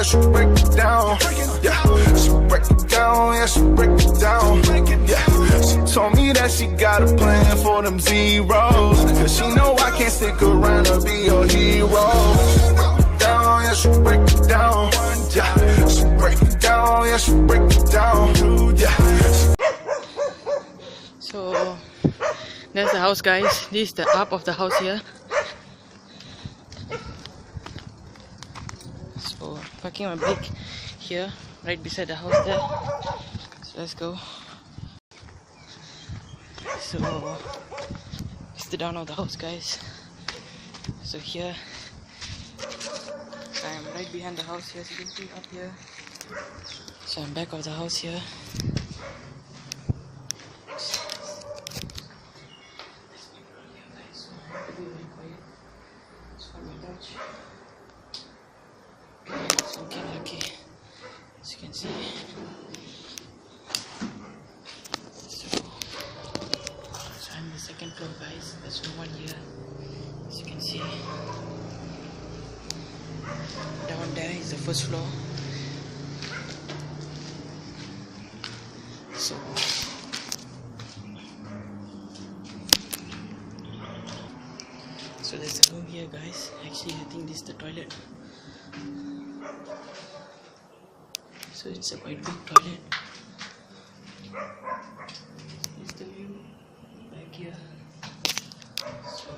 She break it down, yeah. She break it down, yeah. She break it down, yeah. She told me that she got a plan for them zeros, cause she know I can't stick around to be your hero. Down, yeah. She break it down, yeah. She break it down, yeah. She break it down, yeah. So there's the house, guys. This is the up of the house here. So parking my bike here, right beside the house there. So let's go. So it's the down of the house, guys. So here I'm right behind the house here, so you can see up here. So I'm back of the house here. As you can see, so I'm the second floor, guys. There's no one here. As you can see, down there is the first floor. So there's a room here, guys. Actually, I think this is the toilet. So it's a quite big toilet. Here's the view back here. So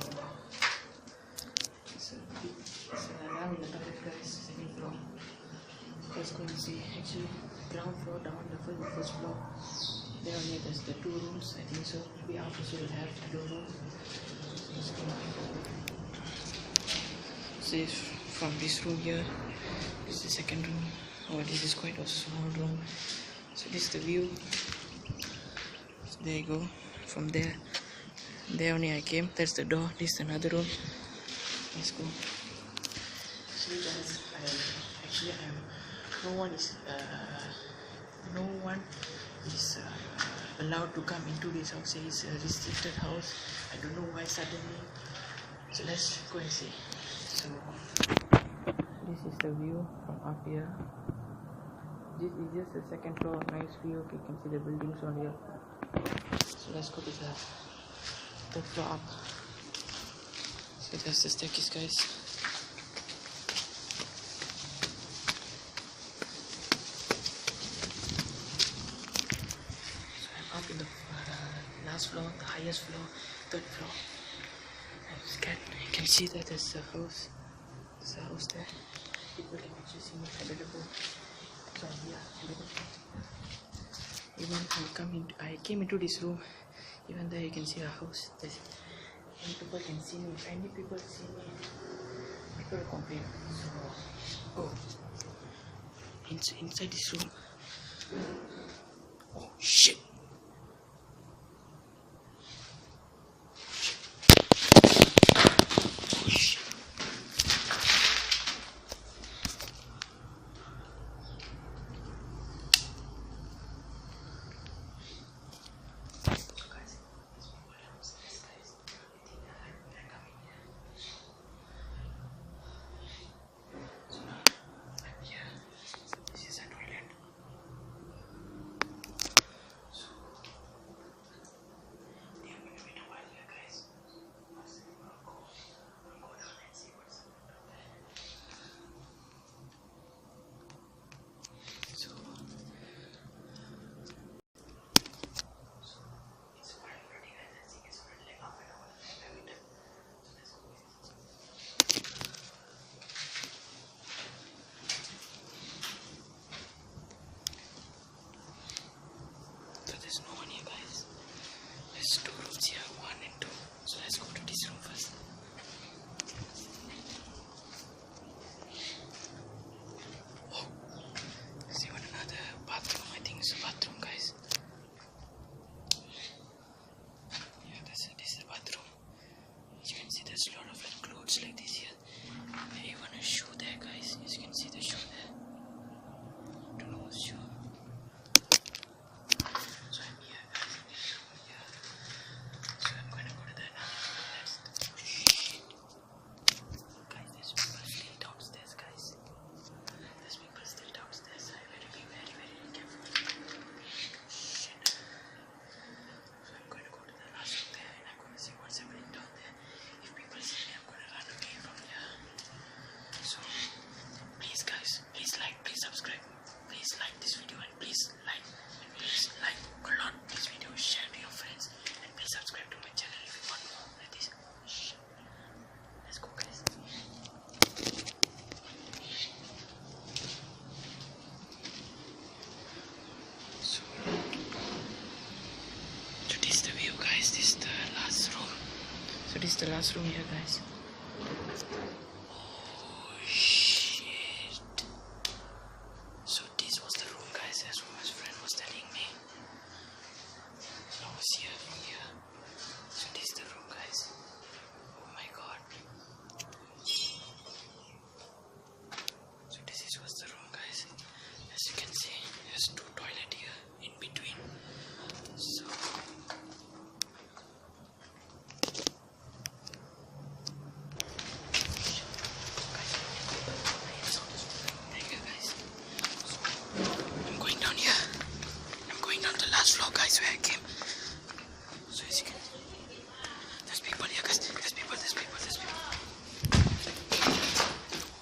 now in the toilet, guys, second floor. Let's go and see. Actually, ground floor down the first floor. There only there's the 2 rooms, I think so. Maybe after will have 2 rooms. Let's go. See from this room here. This is the second room. Oh, this is quite a small room. So this is the view. So there you go. From there only I came. There's the door. This is another room. Let's go. So guys, no one is allowed to come into this house. It's a restricted house. I don't know why suddenly. So let's go and see. So this is the view from up here. This is just the second floor, nice view. You can see the buildings on here. So let's go to the third floor up. So that's the staircase, guys. So I'm up in the last floor, the highest floor, third floor. You can see that there's a house. There's a house there. People can actually see me available. So yeah, even I came into this room. Even there you can see a house. Many people can see me. If any people see me, people complain. So inside this room. Oh shit. So the last room here, guys. Oh shit. So this was the room, guys, as my friend was telling me. I was here from here. So this is the room, guys. Oh my god. So this was the room, guys. As you can see, there's 2 toilets here in between. So I'm going down here. I'm going down the last floor, guys, where I came. So as you can, there's people here, guys. There's people. Oh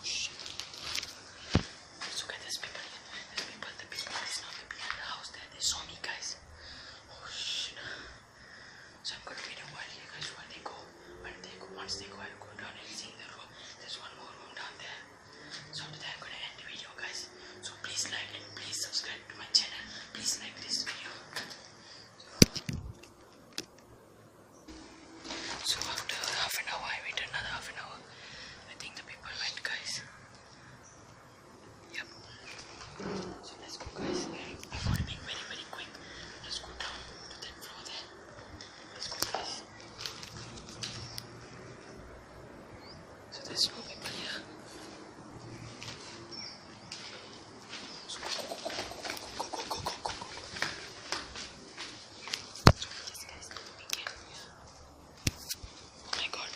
shit. So guys, there's people. The people is now behind the house there. They saw me, guys. Oh shit. So I'm gonna wait a while here, guys, while they go. Once they go, I'll go down and see the room. There's one more room down there. So after that, I'm gonna end the video, guys. So please like and please subscribe to my channel. Please like this video. So after half an hour, I waited another half an hour. I think the people went, guys. Yep. So let's go, guys. I'm gonna make very, very quick. Let's go down to that floor there. Let's go, guys. So there's no people here. So go. So yes, guys, be careful here. Oh my god.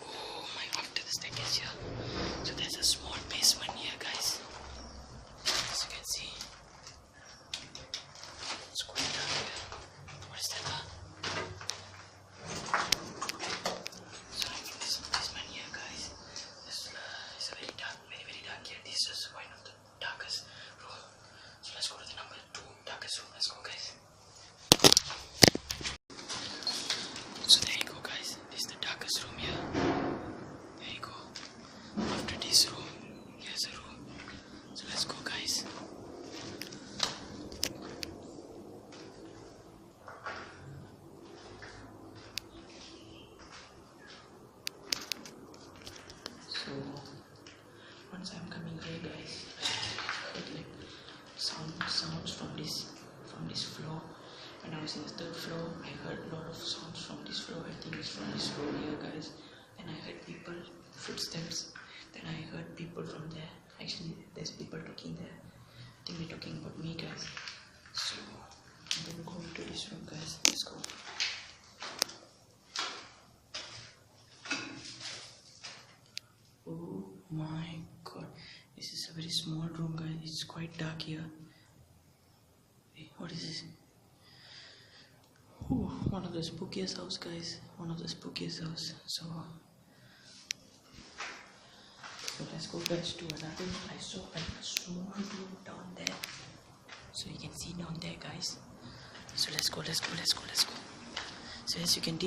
Oh my, after the staircase here. So there's a small basement here, guys. As you can see. It's going down here. What is that? So I'm in this basement here, guys. This is a very dark, very dark here. This is one of the darkest room. So let's go to the number 2 darkest room. Let's go, guys. So there you go, guys. This is the darkest room here. There you go. After this room, here's a room. So let's go, guys. So once I'm coming here, guys, I heard like sounds from this floor. When I was in the 3rd floor, I heard a lot of sounds from this floor. I think it's from this floor here, guys. Then I heard people, footsteps. Then I heard people from there. Actually, there's people talking there. I think they're talking about me, guys. So I'm gonna go into this room, guys. Let's go. Oh my god, this is a very small room, guys. It's quite dark here. Hey, what is this? Ooh, one of the spookiest house, guys. One of the spookiest house. So let's go, guys, to another room. I saw a small room down there. So you can see down there, guys. So let's go. So as you can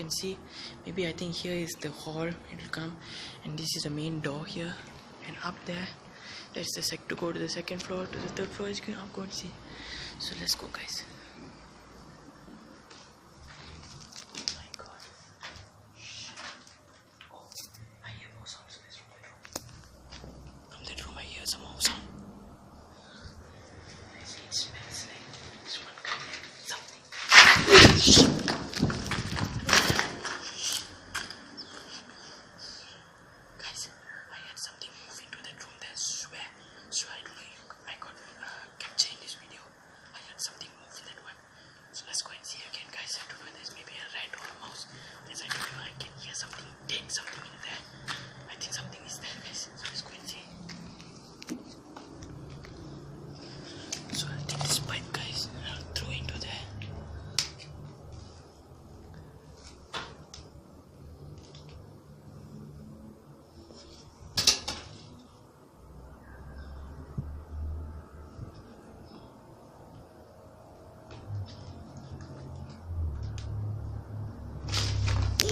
see, maybe I think here is the hall. It will come, and this is the main door here. And up there, that's the to go to the 2nd floor, to the 3rd floor. You can go and see. So let's go, guys. Oh my god. Oh, I hear more sounds from that room. From that room, I hear some more sound. It smells like someone coming. Something. Guys, I heard something move into that room there. Swear, I don't know if I got captured in this video. I heard something move in that one. So let's go and see again, guys. I don't know, there's maybe a rat or a mouse. As I told you, I can hear something dead, something in there. I think something is there, guys. So let's go and see. So I'll take this pipe, guys, and I'll throw into there.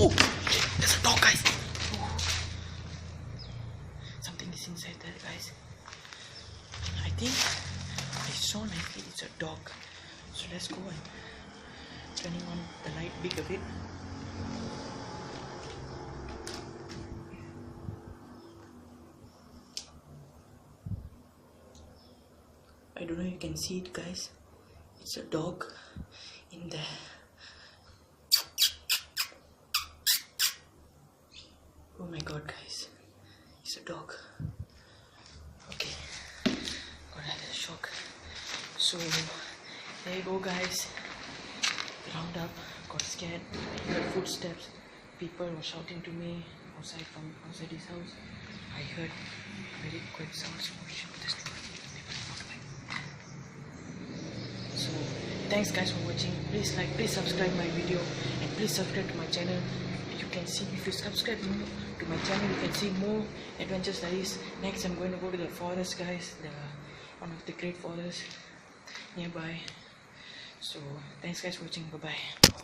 Oh, there's a dog, guys. Oh. Something is inside there, guys. I think I saw and I feel it's a dog. So let's go and turning on the light big a bit. I don't know if you can see it, guys. It's a dog in there. Oh my god, guys. It's a dog. Okay. Got a shock. So, there you go, guys. Round up. Got scared. I heard footsteps. People were shouting to me from outside his house. I heard very quick sounds. Oh shit, this door. So thanks guys for watching. Please like, please subscribe my video, and please subscribe to my channel. You can see, if you subscribe to my channel, you can see more adventure stories. Next I'm going to go to the forest, guys, one of the great forests nearby. So thanks guys for watching. Bye bye.